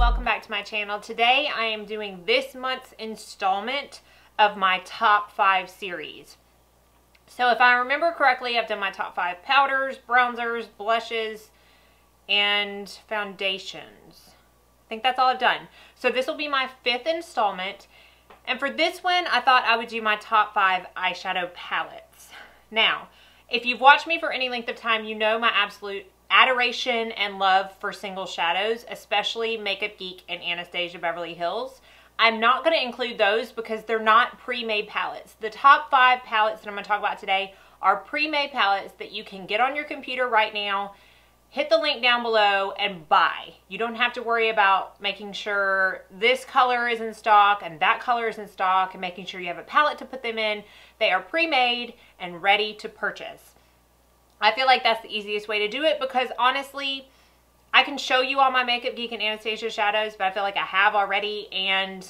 welcome back to my channel. Today I am doing this month's installment of my top 5 series. So if I remember correctly, I've done my top 5 powders, bronzers, blushes, and foundations. I think that's all I've done. So this will be my 5th installment. And for this one, I thought I would do my top 5 eyeshadow palettes. Now, if you've watched me for any length of time, you know my absolute adoration and love for single shadows, especially Makeup Geek and Anastasia Beverly Hills. I'm not going to include those because they're not pre-made palettes. The top 5 palettes that I'm going to talk about today are pre-made palettes that you can get on your computer right now, hit the link down below, and buy. You don't have to worry about making sure this color is in stock and that color is in stock and making sure you have a palette to put them in. They are pre-made and ready to purchase. I feel like that's the easiest way to do it because honestly, I can show you all my Makeup Geek and Anastasia shadows, but I feel like I have already, and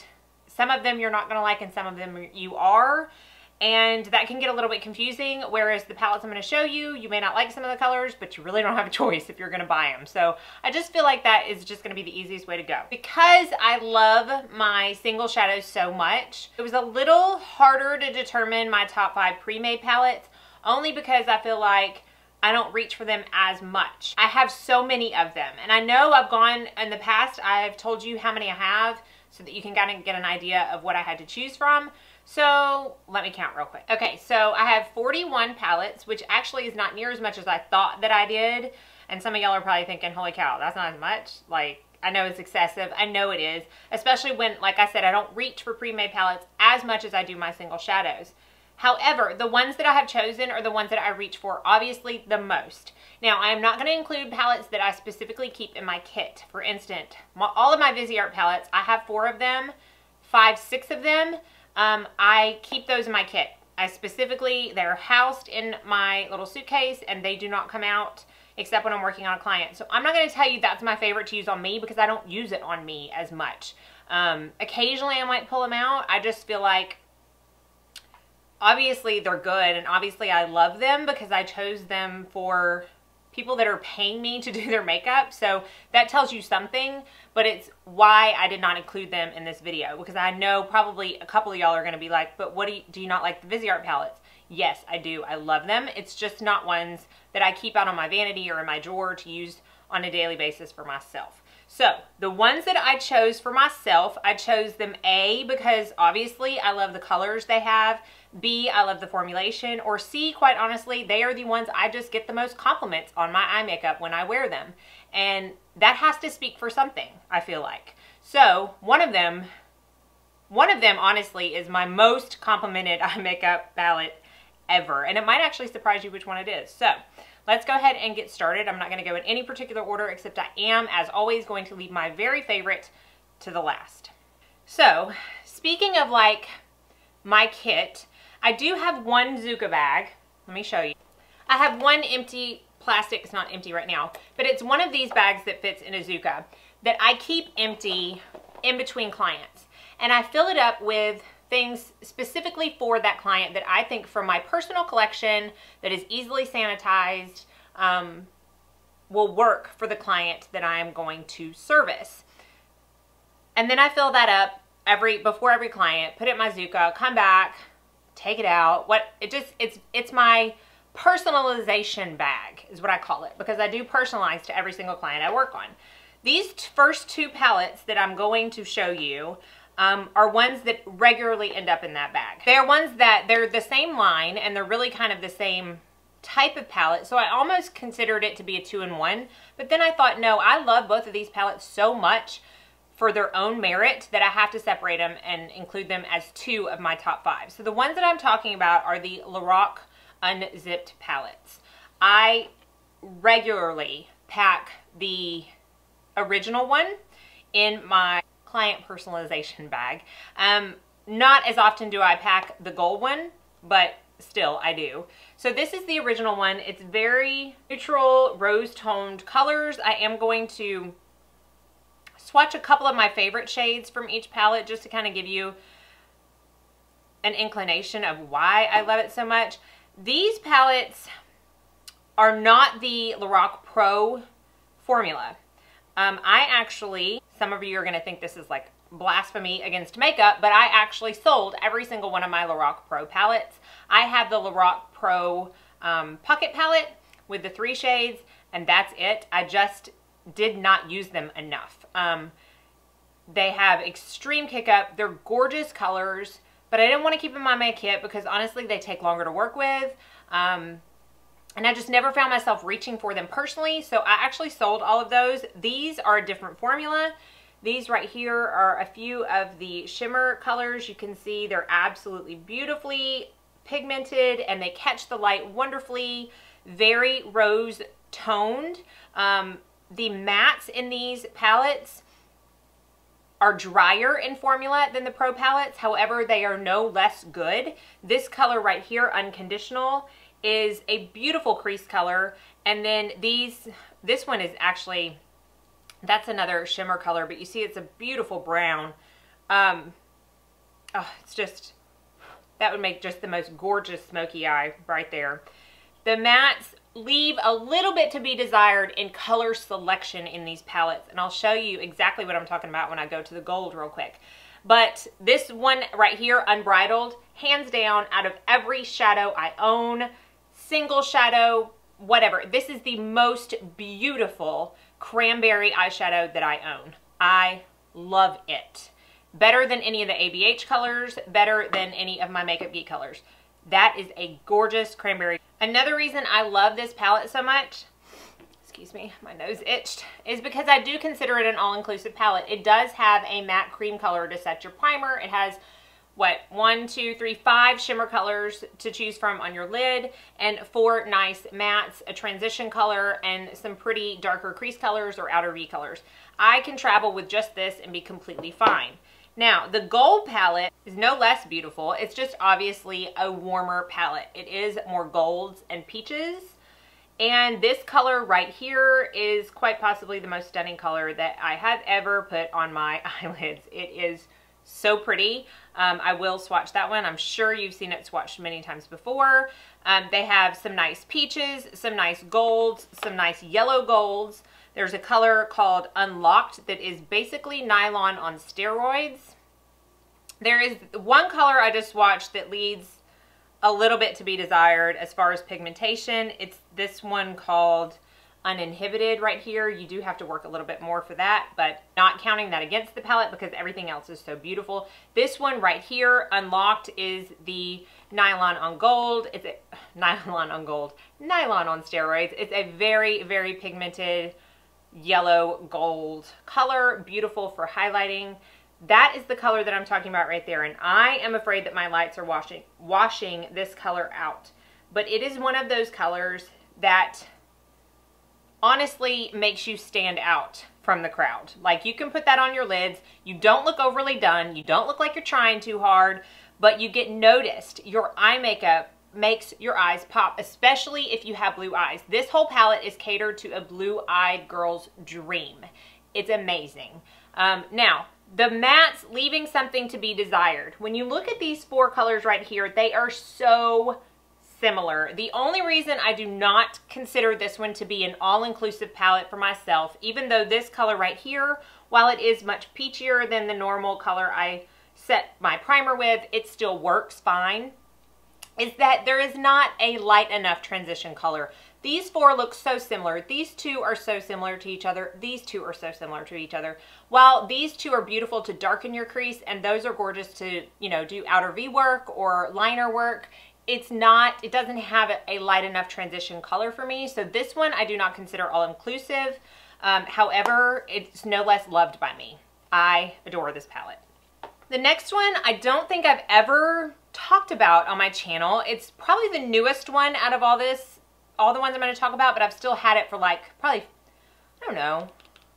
some of them you're not going to like and some of them you are, and that can get a little bit confusing, whereas the palettes I'm going to show you, you may not like some of the colors, but you really don't have a choice if you're going to buy them. So I just feel like that is just going to be the easiest way to go. Because I love my single shadows so much, it was a little harder to determine my top 5 pre-made palettes, only because I feel like I don't reach for them as much. I have so many of them, and I know I've gone in the past, I've told you how many I have so that you can kind of get an idea of what I had to choose from. So let me count real quick. Okay, so I have 41 palettes, which actually is not near as much as I thought that I did. And some of y'all are probably thinking, holy cow, that's not as much. Like, I know it's excessive. I know it is, especially when, like I said, I don't reach for pre-made palettes as much as I do my single shadows. However, the ones that I have chosen are the ones that I reach for obviously the most. Now, I am not going to include palettes that I specifically keep in my kit. For instance, all of my Viseart palettes, I have 4 of them, 5, 6 of them. I keep those in my kit. They're housed in my little suitcase and they do not come out except when I'm working on a client. So I'm not going to tell you that's my favorite to use on me because I don't use it on me as much. Occasionally I might pull them out. I just feel like obviously they're good and obviously I love them because I chose them for people that are paying me to do their makeup. So that tells you something, but it's why I did not include them in this video because I know probably a couple of y'all are going to be like, but what do you not like the Viseart palettes? Yes, I do. I love them. It's just not ones that I keep out on my vanity or in my drawer to use on a daily basis for myself. So the ones that I chose for myself, I chose them A, because obviously I love the colors they have, B, I love the formulation, or C, quite honestly, they are the ones I just get the most compliments on my eye makeup when I wear them. And that has to speak for something, I feel like. So one of them honestly is my most complimented eye makeup palette ever. And it might actually surprise you which one it is. So let's go ahead and get started. I'm not going to go in any particular order, except I am, as always, going to leave my very favorite to the last. So, speaking of like my kit, I do have one Zoeva bag. Let me show you. I have one empty plastic, it's not empty right now, but it's one of these bags that fits in a Zoeva that I keep empty in between clients. And I fill it up with things specifically for that client that I think from my personal collection that is easily sanitized will work for the client that I am going to service. And then I fill that up before every client, put it in my Zoeva, come back, take it out. It's my personalization bag is what I call it, because I do personalize to every single client I work on. These first 2 palettes that I'm going to show you are ones that regularly end up in that bag. They're ones that they're the same line and they're really kind of the same type of palette. So I almost considered it to be a 2-in-1, but then I thought, no, I love both of these palettes so much for their own merit that I have to separate them and include them as 2 of my top 5. So the ones that I'm talking about are the Lorac Unzipped palettes. I regularly pack the original one in my client personalization bag. Not as often do I pack the gold one, but still I do. So this is the original one. It's very neutral rose toned colors. I am going to swatch a couple of my favorite shades from each palette just to kind of give you an inclination of why I love it so much. These palettes are not the Lorac Pro formula. I actually, some of you are going to think this is like blasphemy against makeup, but I actually sold every single one of my Lorac Pro palettes. I have the Lorac Pro Pocket palette with the 3 shades, and that's it. I just did not use them enough. They have extreme kick up. They're gorgeous colors, but I didn't want to keep them in my May kit because honestly they take longer to work with. And I just never found myself reaching for them personally, so I actually sold all of those. These are a different formula. These right here are a few of the shimmer colors. You can see they're absolutely beautifully pigmented and they catch the light wonderfully. Very rose toned. The mattes in these palettes are drier in formula than the Pro palettes. However, they are no less good. This color right here, Unconditional, is a beautiful crease color. And then this one is actually, that's another shimmer color, but you see it's a beautiful brown. It's just, that would make just the most gorgeous smoky eye right there. The mattes leave a little bit to be desired in color selection in these palettes, and I'll show you exactly what I'm talking about when I go to the gold real quick. But this one right here, Unbridled, hands down, out of every shadow I own, single shadow, whatever, this is the most beautiful cranberry eyeshadow that I own. I love it. Better than any of the ABH colors, better than any of my Makeup Geek colors. That is a gorgeous cranberry. Another reason I love this palette so much, excuse me, my nose itched, is because I do consider it an all-inclusive palette. It does have a matte cream color to set your primer. It has, what, 1, 2, 3, 5 shimmer colors to choose from on your lid, and 4 nice mattes, a transition color, and some pretty darker crease colors or outer V colors. I can travel with just this and be completely fine. Now, the gold palette is no less beautiful. It's just obviously a warmer palette. It is more golds and peaches. And this color right here is quite possibly the most stunning color that I have ever put on my eyelids. It is so pretty. I will swatch that one. I'm sure you've seen it swatched many times before. They have some nice peaches, some nice golds, some nice yellow golds. There's a color called Unlocked that is basically nylon on steroids. There is one color I just swatched that leaves a little bit to be desired as far as pigmentation. It's this one called Uninhibited right here. You do have to work a little bit more for that, but not counting that against the palette because everything else is so beautiful. This one right here, Unlocked, is the nylon on gold. It's a nylon on gold, nylon on steroids. It's a very, very pigmented yellow gold color, beautiful for highlighting. That is the color that I'm talking about right there, and I am afraid that my lights are washing this color out. But it is one of those colors that honestly makes you stand out from the crowd. Like, you can put that on your lids, you don't look overly done, you don't look like you're trying too hard, but you get noticed. Your eye makeup makes your eyes pop, especially if you have blue eyes. This whole palette is catered to a blue-eyed girl's dream. It's amazing. Now, the mattes leaving something to be desired. When you look at these 4 colors right here, they are so similar. The only reason I do not consider this one to be an all-inclusive palette for myself, even though this color right here, while it is much peachier than the normal color I set my primer with, it still works fine, is that there is not a light enough transition color. These 4 look so similar. These 2 are so similar to each other. These 2 are so similar to each other. While these 2 are beautiful to darken your crease, and those are gorgeous to, you know, do outer V work or liner work, it doesn't have a light enough transition color for me. So this one I do not consider all-inclusive. However, it's no less loved by me. I adore this palette. The next one I don't think I've ever talked about on my channel. It's probably the newest one out of all the ones I'm going to talk about, but I've still had it for like probably, I don't know,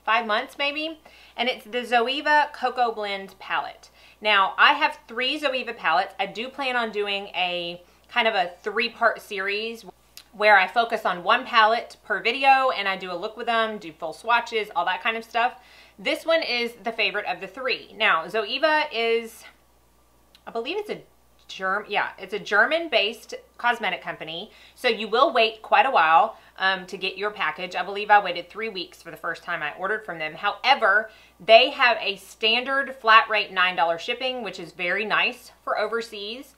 5 months maybe. And it's the Zoeva Cocoa Blend palette. Now, I have 3 Zoeva palettes. I do plan on doing a kind of a 3-part series where I focus on one palette per video and I do a look with them, do full swatches, all that kind of stuff. This one is the favorite of the 3. Now, Zoeva is, I believe it's a it's a German-based cosmetic company. So you will wait quite a while to get your package. I believe I waited 3 weeks for the first time I ordered from them. However, they have a standard flat rate $9 shipping, which is very nice for overseas.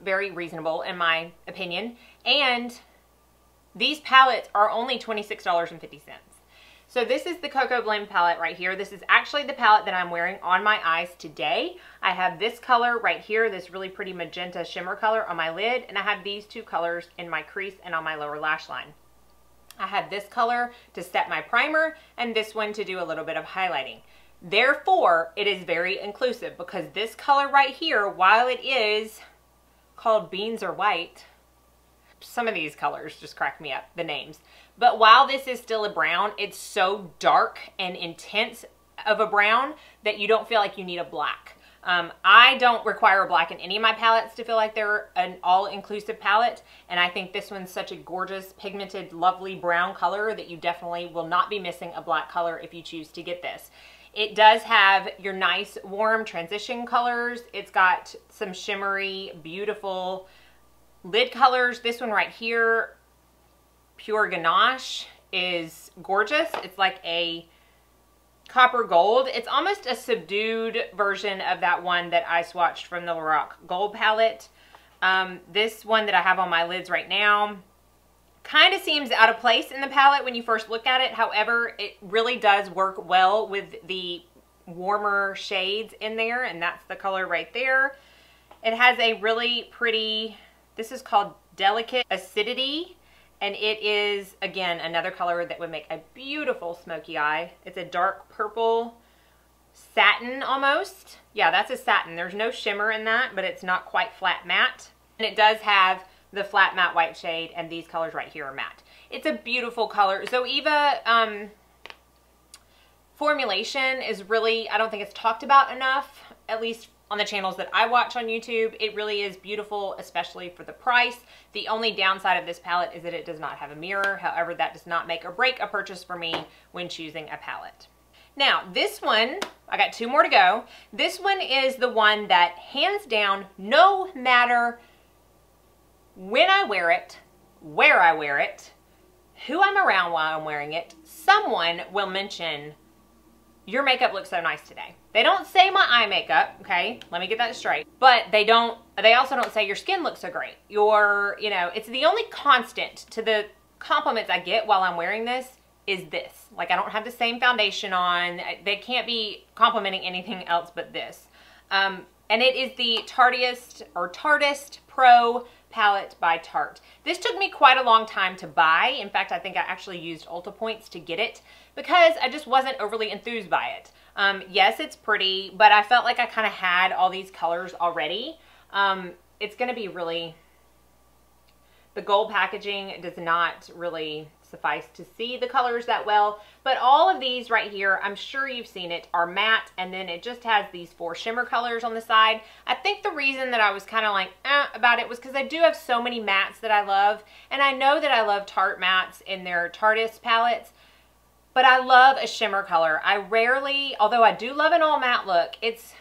Very reasonable in my opinion. And these palettes are only $26.50. So this is the Cocoa Blend palette right here. This is actually the palette that I'm wearing on my eyes today. I have this color right here, this really pretty magenta shimmer color on my lid, and I have these two colors in my crease and on my lower lash line. I have this color to set my primer and this one to do a little bit of highlighting. Therefore, it is very inclusive because this color right here, while it is called Beans or White, some of these colors just crack me up, the names. But while this is still a brown, it's so dark and intense of a brown that you don't feel like you need a black. I don't require a black in any of my palettes to feel like they're an all-inclusive palette. And I think this one's such a gorgeous, pigmented, lovely brown color that you definitely will not be missing a black color if you choose to get this. It does have your nice, warm transition colors. It's got some shimmery, beautiful lid colors. This one right here, Pure Ganache, is gorgeous. It's like a copper gold. It's almost a subdued version of that one that I swatched from the Lorac Gold palette. This one that I have on my lids right now kind of seems out of place in the palette when you first look at it. However, it really does work well with the warmer shades in there, and that's the color right there. It has a really pretty, this is called Delicate Acidity, and it is, again, another color that would make a beautiful smoky eye. It's a dark purple satin almost. Yeah, that's a satin. There's no shimmer in that, but it's not quite flat matte. And it does have the flat matte white shade, and these colors right here are matte. It's a beautiful color. Zoeva formulation is really, I don't think it's talked about enough, at least on the channels that I watch on YouTube. It really is beautiful, especially for the price. The only downside of this palette is that it does not have a mirror. However, that does not make or break a purchase for me when choosing a palette. Now, this one, I got 2 more to go. This one is the one that hands down, no matter when I wear it, where I wear it, who I'm around while I'm wearing it, someone will mention, your makeup looks so nice today. They don't say my eye makeup, okay? Let me get that straight. But they also don't say your skin looks so great. It's the only constant to the compliments I get while I'm wearing this is this. Like, I don't have the same foundation on. They can't be complimenting anything else but this. And it is the Tartist Pro palette by Tarte. This took me quite a long time to buy. In fact, I think I actually used Ulta points to get it because I just wasn't overly enthused by it. Yes, it's pretty, but I felt like I kind of had all these colors already. It's going to be really, the gold packaging does not really suffice to see the colors that well, but all of these right here, I'm sure you've seen it, are matte, and then it just has these 4 shimmer colors on the side. I think the reason that I was kind of like about it was because I do have so many mattes that I love, and I know that I love Tarte mattes in their Tartist palettes, but I love a shimmer color. I rarely, although I do love an all matte look, it's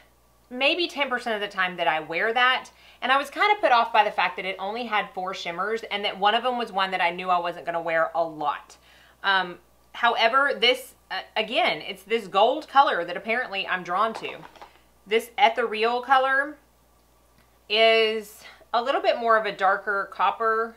maybe 10% of the time that I wear that. And I was kind of put off by the fact that it only had 4 shimmers and that one of them was one that I knew I wasn't going to wear a lot. However, this, again, it's this gold color that apparently I'm drawn to. This ethereal color is a little bit more of a darker copper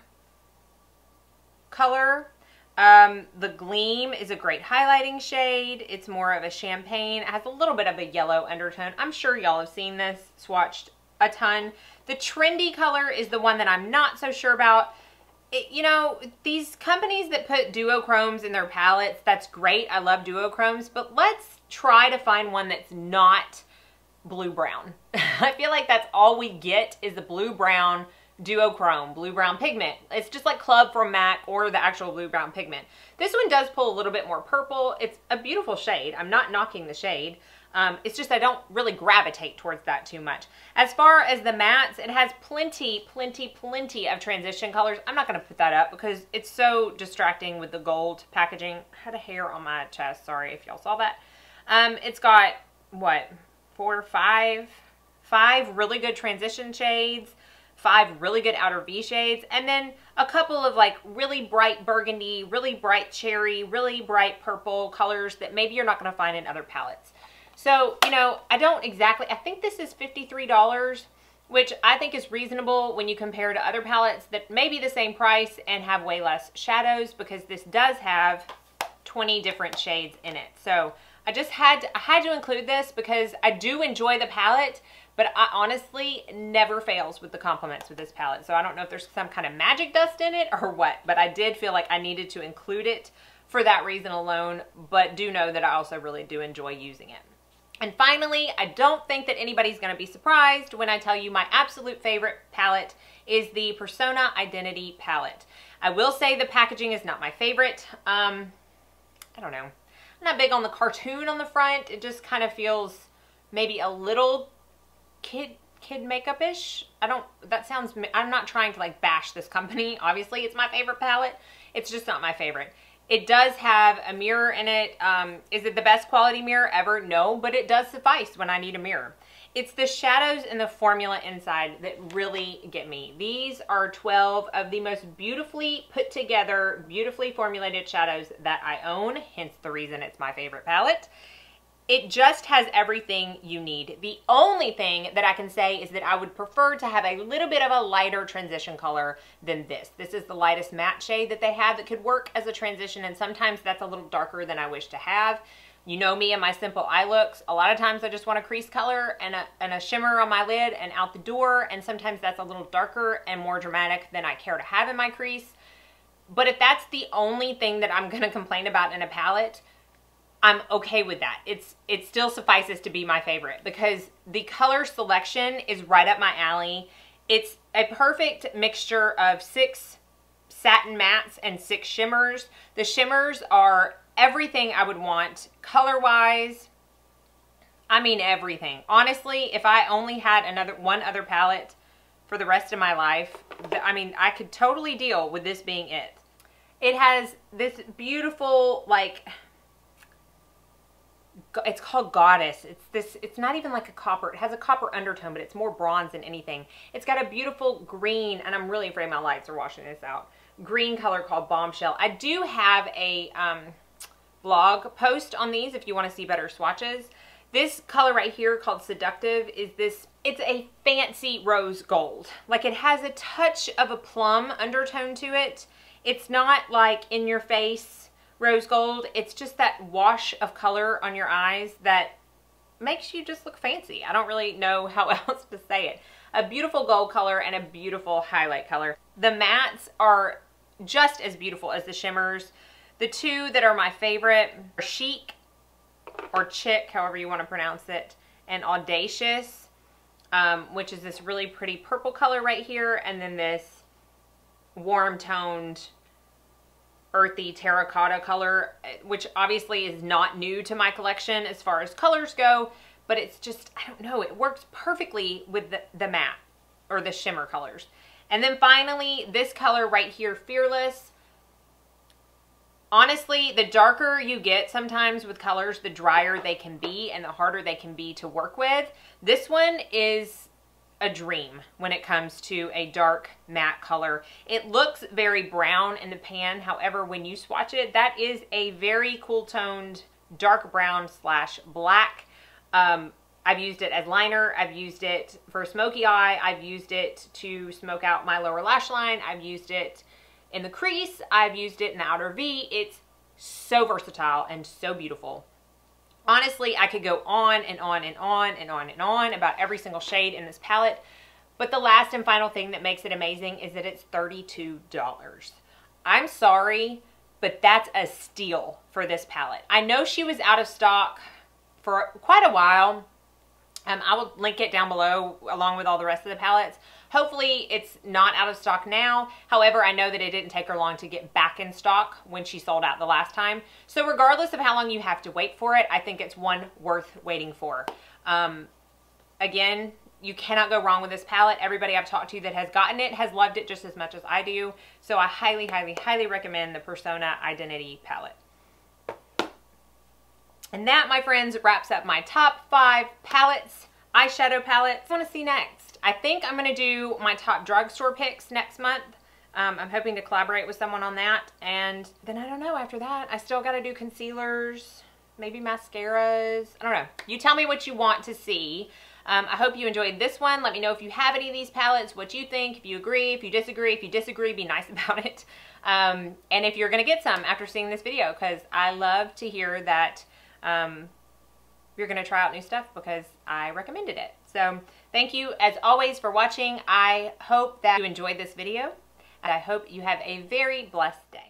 color. The Gleam is a great highlighting shade. It's more of a champagne. It has a little bit of a yellow undertone. I'm sure y'all have seen this, swatched a ton. The Trendy color is the one that I'm not so sure about. These companies that put duochromes in their palettes, that's great. I love duochromes, but let's try to find one that's not blue-brown. I feel like that's all we get is the blue-brown duochrome, blue-brown pigment. It's just like Club from MAC or the actual blue-brown pigment. This one does pull a little bit more purple. It's a beautiful shade. I'm not knocking the shade. It's just I don't really gravitate towards that too much. As far as the mattes, it has plenty of transition colors. I'm not going to put that up because it's so distracting with the gold packaging. I had a hair on my chest. Sorry if y'all saw that. It's got, what, 4 or 5 5 really good transition shades, 5 really good outer V shades, and then a couple of like really bright burgundy, really bright cherry, really bright purple colors that maybe you're not going to find in other palettes. So, you know, I think this is $53, which I think is reasonable when you compare to other palettes that may be the same price and have way less shadows, because this does have 20 different shades in it. So I had to include this because I do enjoy the palette, but I honestly never fails with the compliments with this palette. So I don't know if there's some kind of magic dust in it or what, but I did feel like I needed to include it for that reason alone, but do know that I also really do enjoy using it. And finally, I don't think that anybody's going to be surprised when I tell you my absolute favorite palette is the Persona Identity palette. I will say the packaging is not my favorite. I don't know. I'm not big on the cartoon on the front. It just kind of feels maybe a little kid makeup-ish. I'm not trying to like bash this company. Obviously, it's my favorite palette. It's just not my favorite. It does have a mirror in it. Is it the best quality mirror ever? No, but it does suffice when I need a mirror. It's the shadows and the formula inside that really get me. These are 12 of the most beautifully put together, beautifully formulated shadows that I own, hence the reason it's my favorite palette. It just has everything you need. The only thing that I can say is that I would prefer to have a little bit of a lighter transition color than this. This is the lightest matte shade that they have that could work as a transition, and sometimes that's a little darker than I wish to have. You know me and my simple eye looks. A lot of times I just want a crease color and a shimmer on my lid and out the door, and sometimes that's a little darker and more dramatic than I care to have in my crease. But if that's the only thing that I'm going to complain about in a palette, I'm okay with that. It still suffices to be my favorite because the color selection is right up my alley. It's a perfect mixture of 6 satin mattes and 6 shimmers. The shimmers are everything I would want color-wise. I mean everything. Honestly, if I only had one other palette for the rest of my life, I mean, I could totally deal with this being it. It has this beautiful, like, it's called Goddess. It's not even like a copper. It has a copper undertone, but it's more bronze than anything. It's got a beautiful green, and I'm really afraid my lights are washing this out, green color called Bombshell. I do have a blog post on these if you want to see better swatches. This color right here called Seductive is this, it's a fancy rose gold. Like, it has a touch of a plum undertone to it. It's not like in your face rose gold. It's just that wash of color on your eyes that makes you just look fancy. I don't really know how else to say it. A beautiful gold color and a beautiful highlight color. The mattes are just as beautiful as the shimmers. The two that are my favorite are Chic, or Chick, however you want to pronounce it, and Audacious, which is this really pretty purple color right here, and then this warm toned earthy terracotta color, which obviously is not new to my collection as far as colors go, but it's just, I don't know, it works perfectly with the matte or the shimmer colors. And then finally, this color right here, Fearless. Honestly, the darker you get sometimes with colors, the drier they can be and the harder they can be to work with. This one is a dream when it comes to a dark matte color. It looks very brown in the pan. However, when you swatch it, that is a very cool toned dark brown / black. I've used it as liner. I've used it for smoky eye. I've used it to smoke out my lower lash line. I've used it in the crease. I've used it in the outer V. It's so versatile and so beautiful. Honestly, I could go on and on and on and on and on about every single shade in this palette, but the last and final thing that makes it amazing is that it's $32. I'm sorry, but that's a steal for this palette. I know she was out of stock for quite a while. I will link it down below along with all the rest of the palettes. Hopefully it's not out of stock now. However, I know that it didn't take her long to get back in stock when she sold out the last time. So regardless of how long you have to wait for it, I think it's one worth waiting for. Again, you cannot go wrong with this palette. Everybody I've talked to that has gotten it has loved it just as much as I do. So I highly, highly, highly recommend the Persona Identity palette. And that, my friends, wraps up my top 5 palettes eyeshadow palettes I want to see next. I think I'm going to do my top drugstore picks next month. I'm hoping to collaborate with someone on that. And then I don't know, after that, I still got to do concealers, maybe mascaras. I don't know. You tell me what you want to see. I hope you enjoyed this one. Let me know if you have any of these palettes, what you think, if you agree, if you disagree. If you disagree, be nice about it. And if you're going to get some after seeing this video, because I love to hear that you're going to try out new stuff because I recommended it. So thank you as always for watching. I hope that you enjoyed this video, and I hope you have a very blessed day.